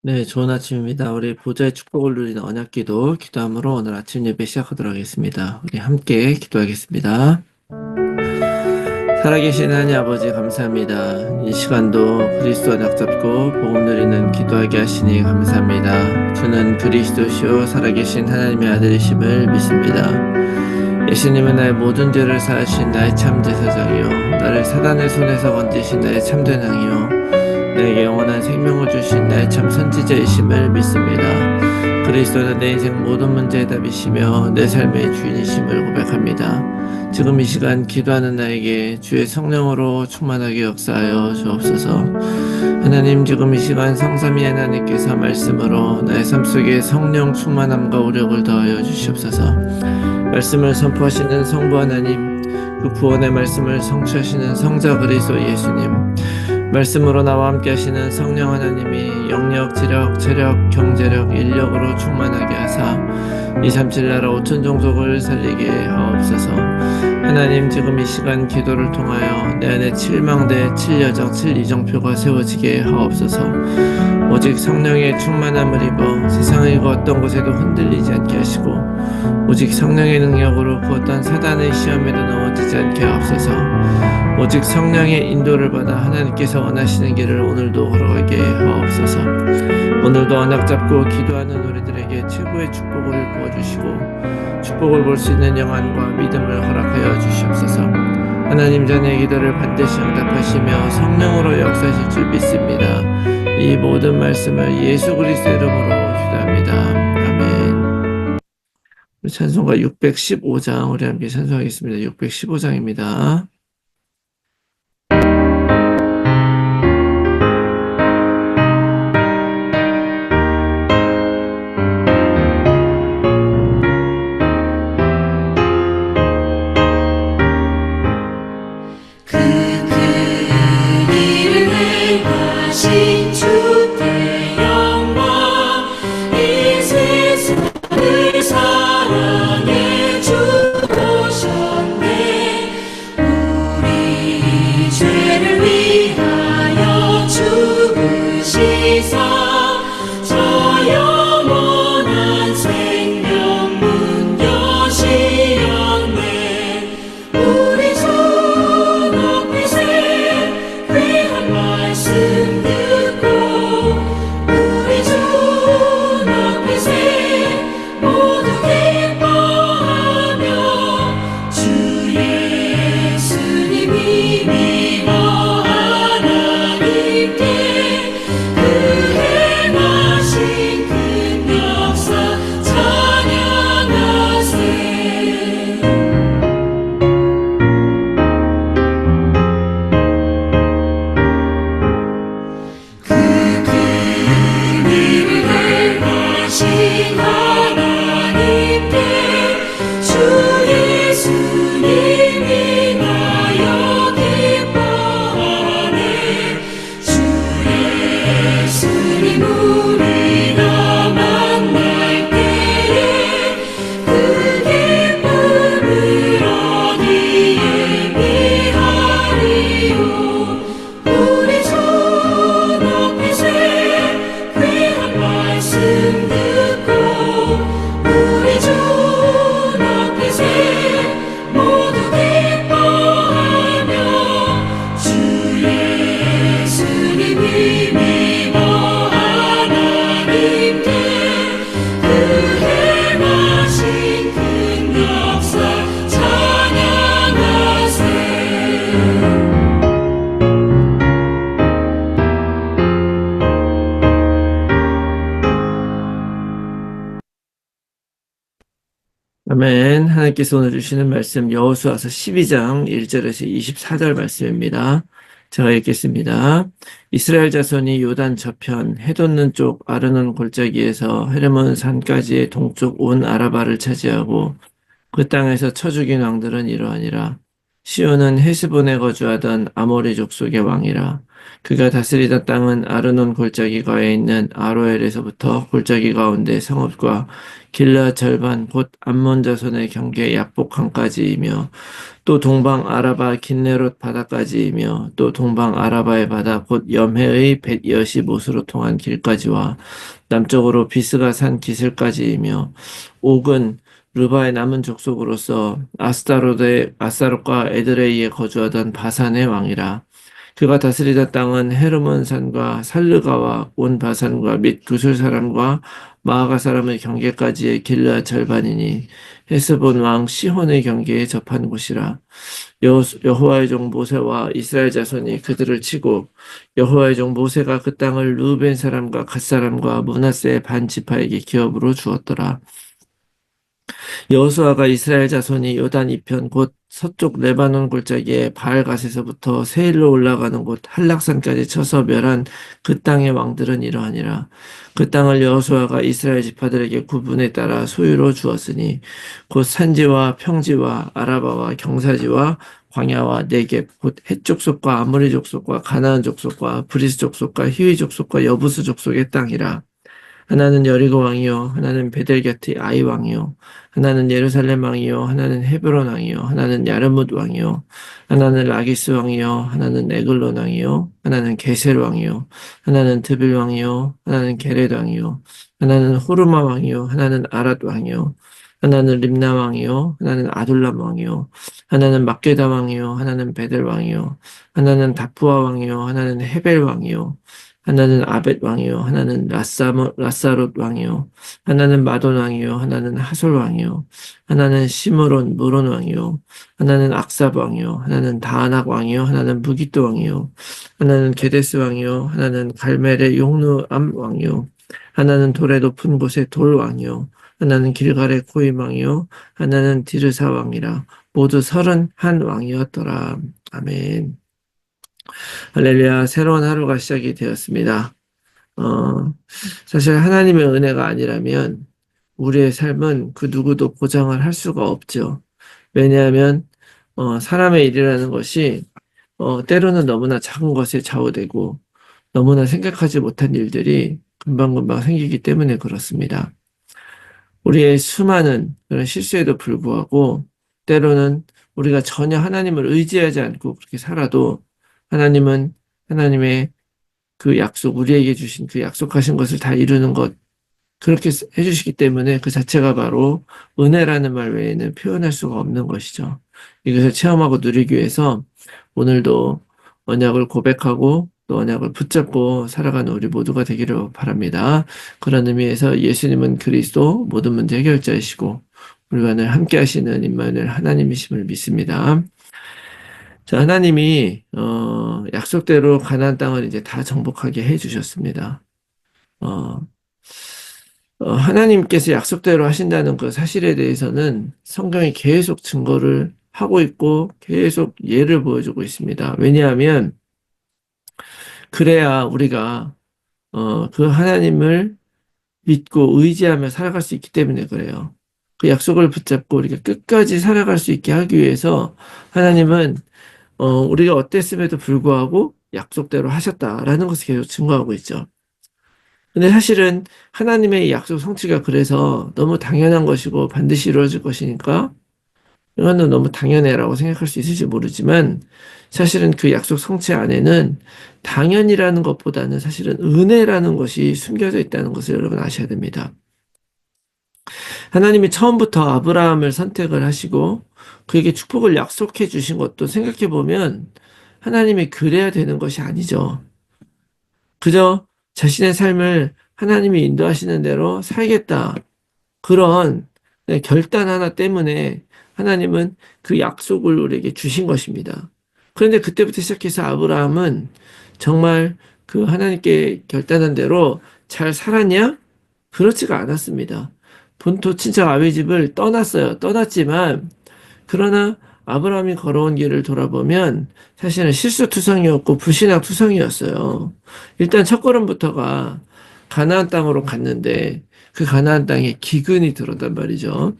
네, 좋은 아침입니다. 우리 보좌의 축복을 누리는 언약기도 기도함으로 오늘 아침 예배 시작하도록 하겠습니다. 우리 함께 기도하겠습니다. 살아계신 하나님 아버지 감사합니다. 이 시간도 그리스도 언약 잡고 복음 누리는 기도하게 하시니 감사합니다. 주는 그리스도시요 살아계신 하나님의 아들이심을 믿습니다. 예수님은 나의 모든 죄를 사하신 나의 참 제사장이요 나를 사단의 손에서 건지신 나의 참된 왕이요 내게 영원한 생명을 주신 나의 참 선지자이심을 믿습니다. 그리스도는 내 인생 모든 문제의 답이시며 내 삶의 주인이심을 고백합니다. 지금 이 시간 기도하는 나에게 주의 성령으로 충만하게 역사하여 주옵소서. 하나님, 지금 이 시간 성삼위 하나님께서 말씀으로 나의 삶 속에 성령 충만함과 오력을 더하여 주시옵소서. 말씀을 선포하시는 성부 하나님, 그 구원의 말씀을 성취하시는 성자 그리스도 예수님, 말씀으로 나와 함께 하시는 성령 하나님이 영력, 지력, 체력, 경제력, 인력으로 충만하게 하사 237 나라 5천 종족을 살리게 하옵소서. 하나님, 지금 이 시간 기도를 통하여 내 안에 7망대, 7여정, 7이정표가 세워지게 하옵소서. 오직 성령의 충만함을 입어 세상의 그 어떤 곳에도 흔들리지 않게 하시고 오직 성령의 능력으로 그 어떤 사단의 시험에도 넘어지지 않게 하옵소서. 오직 성령의 인도를 받아 하나님께서 원하시는 길을 오늘도 걸어가게 하옵소서. 오늘도 언약 잡고 기도하는 우리들에게 최고의 축복을 부어주시고 축복을 볼 수 있는 영안과 믿음을 허락하여 주시옵소서. 하나님, 자녀의 기도를 반드시 응답하시며 성령으로 역사하실 줄 믿습니다. 이 모든 말씀을 예수 그리스도 이름으로 기도합니다. 아멘. 찬송가 615장 우리 함께 찬송하겠습니다. 615장입니다. 아멘. 하나님께서 오늘 주시는 말씀 여호수아서 12장 1절에서 24절 말씀입니다. 제가 읽겠습니다. 이스라엘 자손이 요단 저편 해돋는 쪽 아르논 골짜기에서 헤르몬 산까지의 동쪽 온 아라바를 차지하고 그 땅에서 쳐 죽인 왕들은 이러하니라. 시온은 헤스본에 거주하던 아모리 족속의 왕이라. 그가 다스리던 땅은 아르논 골짜기가에 있는 아로엘에서부터 골짜기 가운데 성읍과 길라 절반 곧 암몬 자손의 경계 약복강까지이며 또 동방 아라바 긴네롯 바다까지이며 또 동방 아라바의 바다 곧 염해의 벳 여시못으로 통한 길까지와 남쪽으로 비스가 산 기슭까지이며 옥은 르바의 남은 족속으로서 아스타롯과 에드레이에 거주하던 바산의 왕이라. 그가 다스리던 땅은 헤르몬 산과 살르가와 온 바산과 및 구술 사람과 마아가 사람의 경계까지의 길르앗 절반이니 헤스본 왕 시혼의 경계에 접한 곳이라. 여호와의 종 모세와 이스라엘 자손이 그들을 치고 여호와의 종 모세가 그 땅을 루벤 사람과 갓 사람과 므낫세의 반 지파에게 기업으로 주었더라. 여호수아가 이스라엘 자손이 요단 이편 곧 서쪽 레바논 골짜기의 바알갓에서부터 세일로 올라가는 곳 한락산까지 쳐서 멸한 그 땅의 왕들은 이러하니라. 그 땅을 여호수아가 이스라엘 지파들에게 구분에 따라 소유로 주었으니 곧 산지와 평지와 아라바와 경사지와 광야와 네겝 곧 헷 족속과 아모리 족속과 가나안 족속과 브리스 족속과 히위 족속과 여부스 족속의 땅이라. 하나는 여리고 왕이요 하나는 베델곁의 아이 왕이요 하나는 예루살렘 왕이요 하나는 헤브론 왕이요 하나는 야르뭇 왕이요 하나는 라기스 왕이요 하나는 에글론 왕이요 하나는 게셀 왕이요 하나는 드빌 왕이요 하나는 게레드 왕이요 하나는 호르마 왕이요 하나는 아랏 왕이요 하나는 림나 왕이요 하나는 아둘람 왕이요 하나는 막게다 왕이요 하나는 베델 왕이요 하나는 다푸아 왕이요 하나는 헤벨 왕이요 하나는 아벳 왕이요 하나는 라사롯 왕이요 하나는 마돈 왕이요 하나는 하솔 왕이요 하나는 시므론 무론 왕이요 하나는 악삽 왕이요 하나는 다아낙 왕이요 하나는 무기또 왕이요 하나는 게데스 왕이요 하나는 갈멜의 용누암 왕이요 하나는 돌의 높은 곳의 돌 왕이요 하나는 길갈의 고임 왕이요 하나는 디르사 왕이라. 모두 31 왕이었더라. 아멘. 할렐루야. 새로운 하루가 시작이 되었습니다. 사실 하나님의 은혜가 아니라면 우리의 삶은 그 누구도 보장을 할 수가 없죠. 왜냐하면 사람의 일이라는 것이 때로는 너무나 작은 것에 좌우되고 너무나 생각하지 못한 일들이 금방금방 생기기 때문에 그렇습니다. 우리의 수많은 그런 실수에도 불구하고 때로는 우리가 전혀 하나님을 의지하지 않고 그렇게 살아도 하나님은 하나님의 그 약속, 우리에게 주신 그 약속하신 것을 다 이루는 것, 그렇게 해주시기 때문에 그 자체가 바로 은혜라는 말 외에는 표현할 수가 없는 것이죠. 이것을 체험하고 누리기 위해서 오늘도 언약을 고백하고 또 언약을 붙잡고 살아가는 우리 모두가 되기를 바랍니다. 그런 의미에서 예수님은 그리스도 모든 문제 해결자이시고 우리와 늘 함께 하시는 임마누엘 하나님이심을 믿습니다. 자, 하나님이 약속대로 가나안 땅을 이제 다 정복하게 해주셨습니다. 하나님께서 약속대로 하신다는 그 사실에 대해서는 성경이 계속 증거를 하고 있고 계속 예를 보여주고 있습니다. 왜냐하면 그래야 우리가 그 하나님을 믿고 의지하며 살아갈 수 있기 때문에 그래요. 그 약속을 붙잡고 우리가 끝까지 살아갈 수 있게 하기 위해서 하나님은 우리가 어땠음에도 불구하고 약속대로 하셨다라는 것을 계속 증거하고 있죠. 근데 사실은 하나님의 약속 성취가 그래서 너무 당연한 것이고 반드시 이루어질 것이니까 이거는 너무 당연해라고 생각할 수 있을지 모르지만 사실은 그 약속 성취 안에는 당연이라는 것보다는 사실은 은혜라는 것이 숨겨져 있다는 것을 여러분 아셔야 됩니다. 하나님이 처음부터 아브라함을 선택을 하시고 그에게 축복을 약속해 주신 것도 생각해 보면 하나님이 그래야 되는 것이 아니죠. 그저 자신의 삶을 하나님이 인도하시는 대로 살겠다. 그런 결단 하나 때문에 하나님은 그 약속을 우리에게 주신 것입니다. 그런데 그때부터 시작해서 아브라함은 정말 그 하나님께 결단한 대로 잘 살았냐? 그렇지가 않았습니다. 본토 친척 아비 집을 떠났어요. 떠났지만 그러나 아브라함이 걸어온 길을 돌아보면 사실은 실수투성이었고 불신앙투성이었어요. 일단 첫걸음부터가 가나안 땅으로 갔는데 그 가나안 땅에 기근이 들었단 말이죠.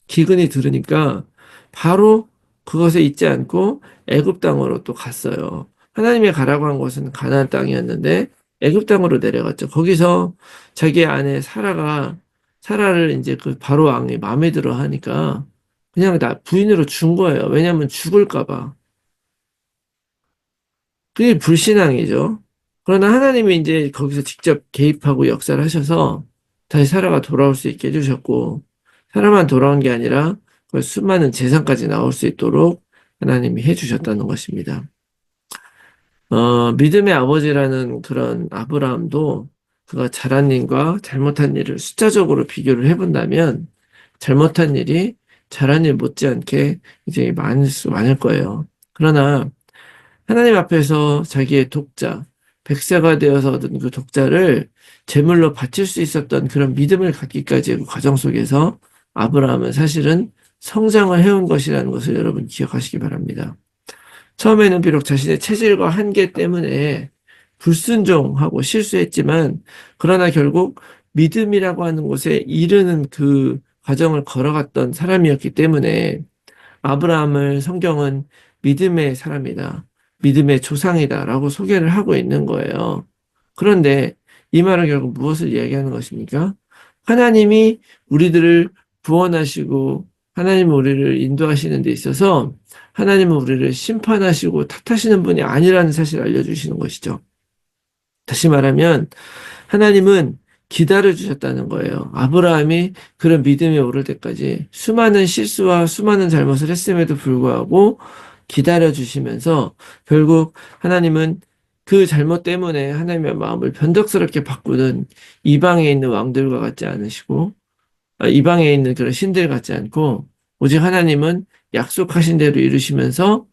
기근이 들으니까 바로 그것에 있지 않고 애굽 땅으로 또 갔어요. 하나님이 가라고 한 곳은 가나안 땅이었는데 애굽 땅으로 내려갔죠. 거기서 자기 아내 사라를 이제 그 바로 왕이 마음에 들어 하니까 그냥 나 부인으로 준 거예요. 왜냐하면 죽을까 봐. 그게 불신앙이죠. 그러나 하나님이 이제 거기서 직접 개입하고 역사를 하셔서 다시 사라가 돌아올 수 있게 해주셨고, 사라만 돌아온 게 아니라 그 수많은 재산까지 나올 수 있도록 하나님이 해주셨다는 것입니다. 믿음의 아버지라는 그런 아브라함도 그가 잘한 일과 잘못한 일을 숫자적으로 비교를 해본다면 잘못한 일이 잘한 일 못지않게 이제 많을 거예요. 그러나 하나님 앞에서 자기의 독자, 백세가 되어서 얻은 그 독자를 제물로 바칠 수 있었던 그런 믿음을 갖기까지의 그 과정 속에서 아브라함은 사실은 성장을 해온 것이라는 것을 여러분 기억하시기 바랍니다. 처음에는 비록 자신의 체질과 한계 때문에 불순종하고 실수했지만, 그러나 결국 믿음이라고 하는 곳에 이르는 그 과정을 걸어갔던 사람이었기 때문에 아브라함을 성경은 믿음의 사람이다, 믿음의 조상이다라고 소개를 하고 있는 거예요. 그런데 이 말은 결국 무엇을 이야기하는 것입니까? 하나님이 우리들을 구원하시고 하나님은 우리를 인도하시는 데 있어서 하나님은 우리를 심판하시고 탓하시는 분이 아니라는 사실을 알려주시는 것이죠. 다시 말하면 하나님은 기다려주셨다는 거예요. 아브라함이 그런 믿음에 오를 때까지 수많은 실수와 수많은 잘못을 했음에도 불구하고 기다려주시면서 결국 하나님은 그 잘못 때문에 하나님의 마음을 변덕스럽게 바꾸는 이방에 있는 왕들과 같지 않으시고, 이방에 있는 그런 신들 같지 않고, 오직 하나님은 약속하신 대로 이루시면서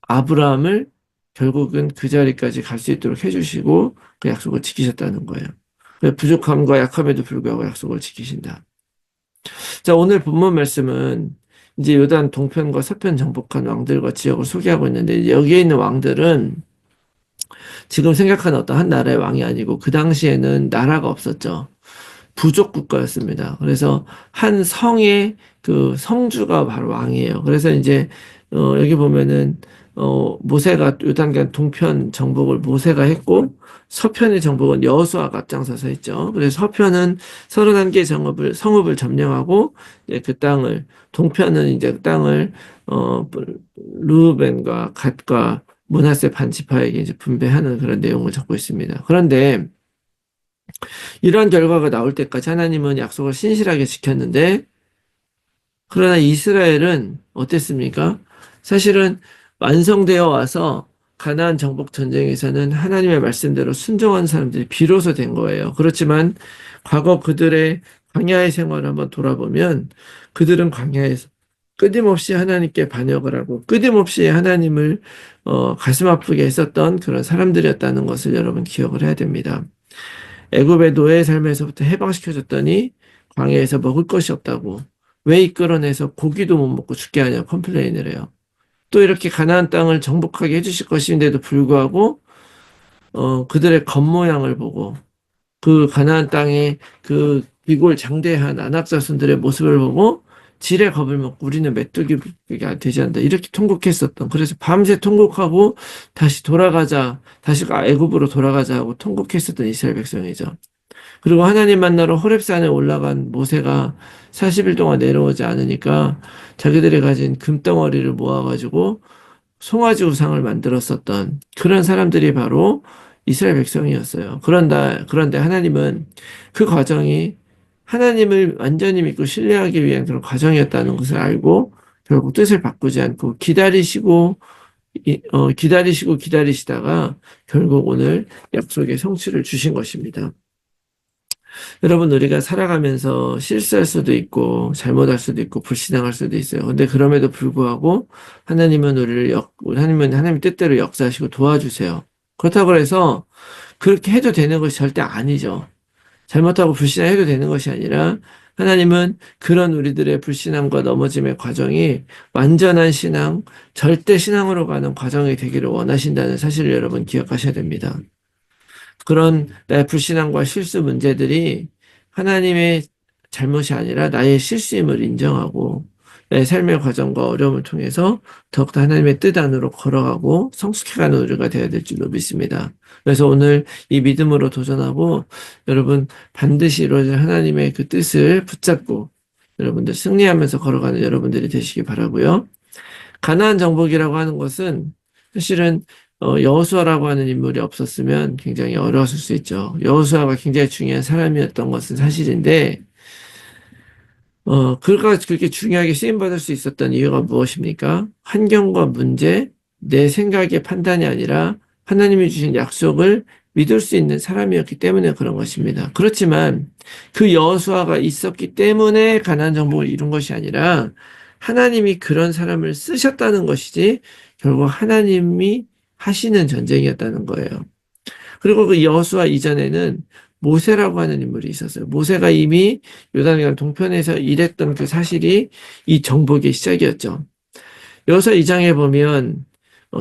아브라함을 결국은 그 자리까지 갈 수 있도록 해주시고 그 약속을 지키셨다는 거예요. 부족함과 약함에도 불구하고 약속을 지키신다. 자, 오늘 본문 말씀은 이제 요단 동편과 서편 정복한 왕들과 지역을 소개하고 있는데, 여기에 있는 왕들은 지금 생각하는 어떤 한 나라의 왕이 아니고 그 당시에는 나라가 없었죠. 부족 국가였습니다. 그래서 한 성의 그 성주가 바로 왕이에요. 그래서 이제 여기 보면은 모세가 요단강 동편 정복을 모세가 했고, 서편의 정복은 여호수아가 앞장서서 했죠. 그래서 서편은 31개 성읍을 점령하고 이제 그 땅을, 동편은 이제 그 땅을 르우벤과 갓과 므낫세 반지파에게 이제 분배하는 그런 내용을 적고 있습니다. 그런데 이러한 결과가 나올 때까지 하나님은 약속을 신실하게 지켰는데, 그러나 이스라엘은 어땠습니까? 사실은 완성되어 와서 가나안 정복 전쟁에서는 하나님의 말씀대로 순종한 사람들이 비로소 된 거예요. 그렇지만 과거 그들의 광야의 생활을 한번 돌아보면 그들은 광야에서 끊임없이 하나님께 반역을 하고 끊임없이 하나님을 가슴 아프게 했었던 그런 사람들이었다는 것을 여러분 기억을 해야 됩니다. 애굽의 노예 삶에서부터 해방시켜줬더니 광야에서 먹을 것이 없다고, 왜 이끌어내서 고기도 못 먹고 죽게 하냐 컴플레인을 해요. 또 이렇게 가나안 땅을 정복하게 해주실 것인데도 불구하고 그들의 겉모양을 보고 그 가나안 땅의 그 비골장대한 안악자손들의 모습을 보고 지레 겁을 먹고 우리는 메뚜기가 되지 않는다, 이렇게 통곡했었던, 그래서 밤새 통곡하고 다시 돌아가자, 다시 애굽으로 돌아가자 하고 통곡했었던 이스라엘 백성이죠. 그리고 하나님 만나러 호렙산에 올라간 모세가 40일 동안 내려오지 않으니까 자기들이 가진 금덩어리를 모아가지고 송아지 우상을 만들었었던 그런 사람들이 바로 이스라엘 백성이었어요. 그런데 하나님은 그 과정이 하나님을 완전히 믿고 신뢰하기 위한 그런 과정이었다는 것을 알고 결국 뜻을 바꾸지 않고 기다리시다가 결국 오늘 약속의 성취를 주신 것입니다. 여러분, 우리가 살아가면서 실수할 수도 있고 잘못할 수도 있고 불신앙할 수도 있어요. 근데 그럼에도 불구하고 하나님은 하나님 뜻대로 역사하시고 도와주세요. 그렇다고 해서 그렇게 해도 되는 것이 절대 아니죠. 잘못하고 불신앙해도 되는 것이 아니라 하나님은 그런 우리들의 불신앙과 넘어짐의 과정이 완전한 신앙, 절대 신앙으로 가는 과정이 되기를 원하신다는 사실을 여러분 기억하셔야 됩니다. 그런 나의 불신앙과 실수 문제들이 하나님의 잘못이 아니라 나의 실수임을 인정하고 내 삶의 과정과 어려움을 통해서 더욱더 하나님의 뜻 안으로 걸어가고 성숙해가는 우리가 되어야 될 줄로 믿습니다. 그래서 오늘 이 믿음으로 도전하고 여러분 반드시 이루어질 하나님의 그 뜻을 붙잡고 여러분들 승리하면서 걸어가는 여러분들이 되시기 바라고요. 가나안 정복이라고 하는 것은 사실은 여호수아라고 하는 인물이 없었으면 굉장히 어려웠을 수 있죠. 여호수아가 굉장히 중요한 사람이었던 것은 사실인데 그가 그렇게 중요하게 쓰임받을 수 있었던 이유가 무엇입니까? 환경과 문제, 내 생각의 판단이 아니라 하나님이 주신 약속을 믿을 수 있는 사람이었기 때문에 그런 것입니다. 그렇지만 그 여호수아가 있었기 때문에 가나안 정복을 이룬 것이 아니라 하나님이 그런 사람을 쓰셨다는 것이지 결국 하나님이 하시는 전쟁이었다는 거예요. 그리고 그 여호수아 이전에는 모세라고 하는 인물이 있었어요. 모세가 이미 요단강 동편에서 일했던 그 사실이 이 정복의 시작이었죠. 여호수아 2장에 보면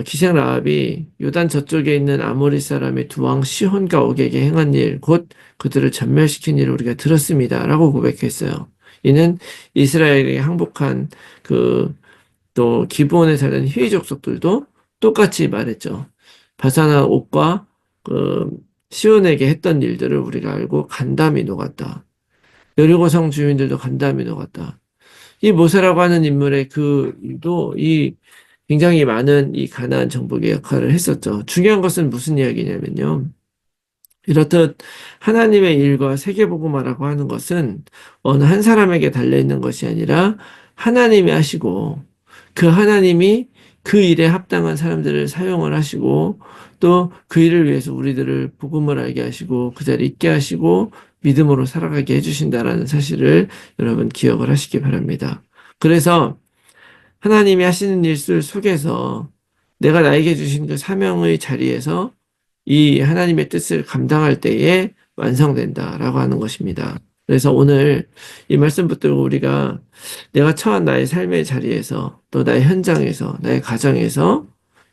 기생 라합이 요단 저쪽에 있는 아모리 사람의 두 왕 시혼과 옥에게 행한 일, 곧 그들을 전멸시킨 일을 우리가 들었습니다. 라고 고백했어요. 이는 이스라엘에 항복한 또 기브온에 살던 히위 족속들도 똑같이 말했죠. 바산한 옥과 시온에게 했던 일들을 우리가 알고 간담이 녹았다. 여리고성 주민들도 간담이 녹았다. 이 모세라고 하는 인물의 그 일도 이 굉장히 많은 이 가나안 정복의 역할을 했었죠. 중요한 것은 무슨 이야기냐면요. 이렇듯 하나님의 일과 세계복음화라고 하는 것은 어느 한 사람에게 달려있는 것이 아니라 하나님이 하시고 그 하나님이 그 일에 합당한 사람들을 사용을 하시고 또 그 일을 위해서 우리들을 복음을 알게 하시고 그 자리에 있게 하시고 믿음으로 살아가게 해주신다라는 사실을 여러분 기억을 하시기 바랍니다. 그래서 하나님이 하시는 일들 속에서 내가 나에게 주신 그 사명의 자리에서 이 하나님의 뜻을 감당할 때에 완성된다라고 하는 것입니다. 그래서 오늘 이 말씀 붙들고 우리가 내가 처한 나의 삶의 자리에서 또 나의 현장에서 나의 가정에서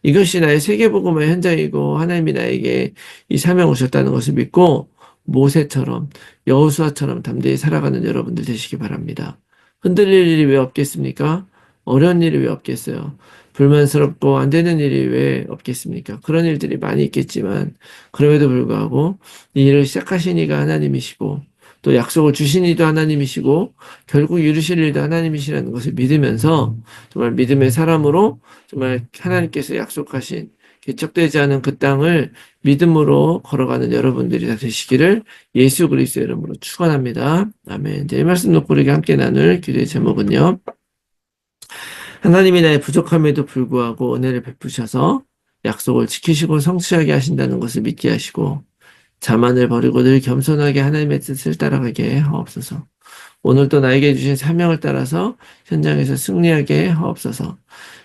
이것이 나의 세계복음의 현장이고 하나님이 나에게 이 사명을 주셨다는 것을 믿고 모세처럼 여호수아처럼 담대히 살아가는 여러분들 되시기 바랍니다. 흔들릴 일이 왜 없겠습니까? 어려운 일이 왜 없겠어요? 불만스럽고 안 되는 일이 왜 없겠습니까? 그런 일들이 많이 있겠지만 그럼에도 불구하고 이 일을 시작하신 이가 하나님이시고 또 약속을 주신 이도 하나님이시고 결국 이루실 일도 하나님이시라는 것을 믿으면서 정말 믿음의 사람으로 정말 하나님께서 약속하신 개척되지 않은 그 땅을 믿음으로 걸어가는 여러분들이 다 되시기를 예수 그리스도의 이름으로 축원합니다. 아멘. 이제 이 말씀 놓고 우리가 함께 나눌 기도의 제목은요. 하나님이 나의 부족함에도 불구하고 은혜를 베푸셔서 약속을 지키시고 성취하게 하신다는 것을 믿게 하시고 자만을 버리고 늘 겸손하게 하나님의 뜻을 따라가게 하옵소서. 오늘도 나에게 주신 사명을 따라서 현장에서 승리하게 하옵소서.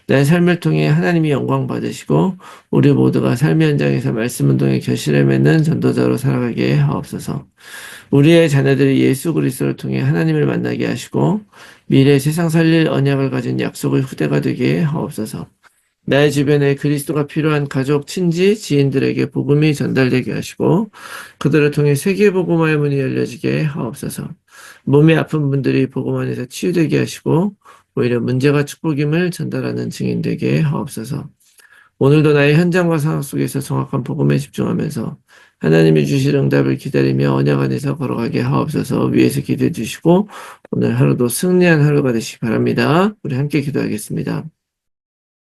나의 삶을 통해 하나님이 영광 받으시고 우리 모두가 삶의 현장에서 말씀 운동의 결실을 맺는 전도자로 살아가게 하옵소서. 우리의 자녀들이 예수 그리스도를 통해 하나님을 만나게 하시고 미래 세상 살릴 언약을 가진 약속의 후대가 되게 하옵소서. 나의 주변에 그리스도가 필요한 가족, 친지, 지인들에게 복음이 전달되게 하시고 그들을 통해 세계 복음화의 문이 열려지게 하옵소서. 몸이 아픈 분들이 복음 안에서 치유되게 하시고 오히려 문제가 축복임을 전달하는 증인 되게 하옵소서. 오늘도 나의 현장과 상황 속에서 정확한 복음에 집중하면서 하나님이 주실 응답을 기다리며 언약 안에서 걸어가게 하옵소서. 위에서 기도해 주시고 오늘 하루도 승리한 하루가 되시기 바랍니다. 우리 함께 기도하겠습니다.